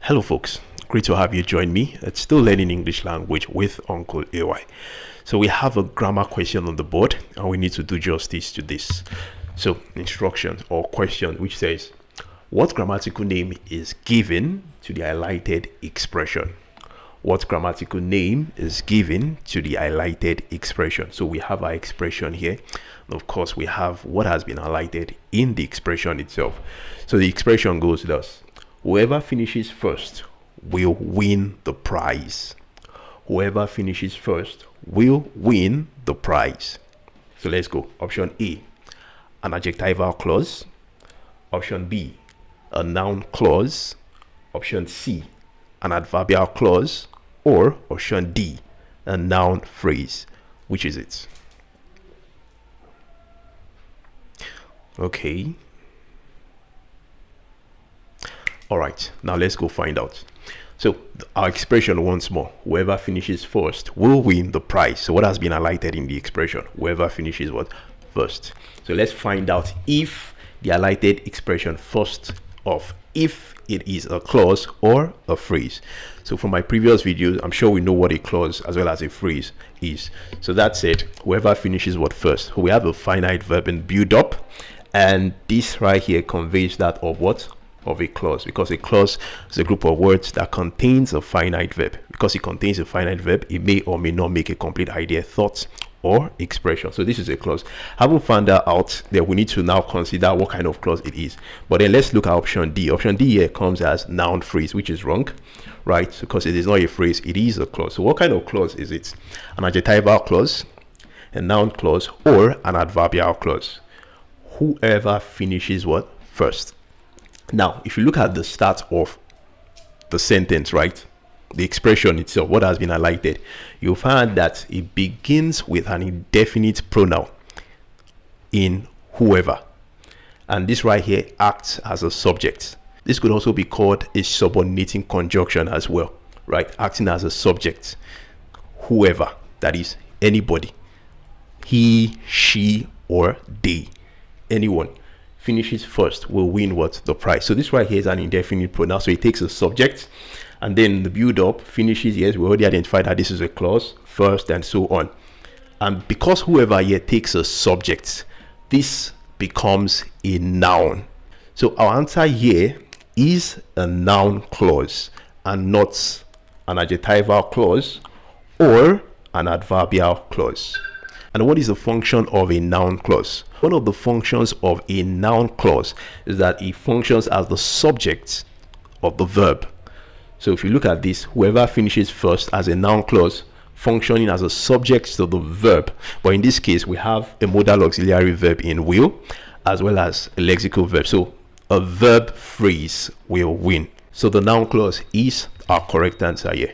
Hello folks, great to have you join me. It's still learning English language with Uncle AY. So we have a grammar question on the board and we need to do justice to this. So instruction or question which says, what grammatical name is given to the highlighted expression? What grammatical name is given to the highlighted expression? So we have our expression here. And of course, we have what has been highlighted in the expression itself. So the expression goes thus. Whoever finishes first will win the prize. Whoever finishes first will win the prize. So let's go. Option A, an adjectival clause. Option B, a noun clause. Option C, an adverbial clause. Or option D, a noun phrase. Which is it? Okay. All right, now let's go find out. So our expression once more, whoever finishes first will win the prize. So what has been highlighted in the expression? Whoever finishes what? First. So let's find out if the highlighted expression first of, if it is a clause or a phrase. So from my previous videos, I'm sure we know what a clause as well as a phrase is. So that's it. Whoever finishes what first. We have a finite verb in build up, and this right here conveys that of what? Of a clause, because a clause is a group of words that contains a finite verb. Because it contains a finite verb, it may or may not make a complete idea, thought, or expression. So this is a clause. Having found that out, then we need to now consider what kind of clause it is. But then let's look at option D. Option D here comes as noun phrase, which is wrong, right? Because it is not a phrase, it is a clause. So what kind of clause is it? An adjectival clause, a noun clause, or an adverbial clause? Whoever finishes what? First. Now, if you look at the start of the sentence, right, the expression itself, what has been highlighted, you'll find that it begins with an indefinite pronoun in whoever. And this right here acts as a subject. This could also be called a subordinating conjunction as well, right? Acting as a subject. Whoever, that is anybody. He, she, or they. Anyone finishes first will win what? The prize. So this right here is an indefinite pronoun. So it takes a subject and then the build up finishes. Yes, we already identified that this is a clause, first, and so on. And because whoever here takes a subject, this becomes a noun. So our answer here is a noun clause and not an adjectival clause or an adverbial clause. And what is the function of a noun clause? One of the functions of a noun clause is that it functions as the subject of the verb. So if you look at this, whoever finishes first as a noun clause functioning as a subject to the verb. But in this case, we have a modal auxiliary verb in will as well as a lexical verb. So a verb phrase will win. So the noun clause is our correct answer here.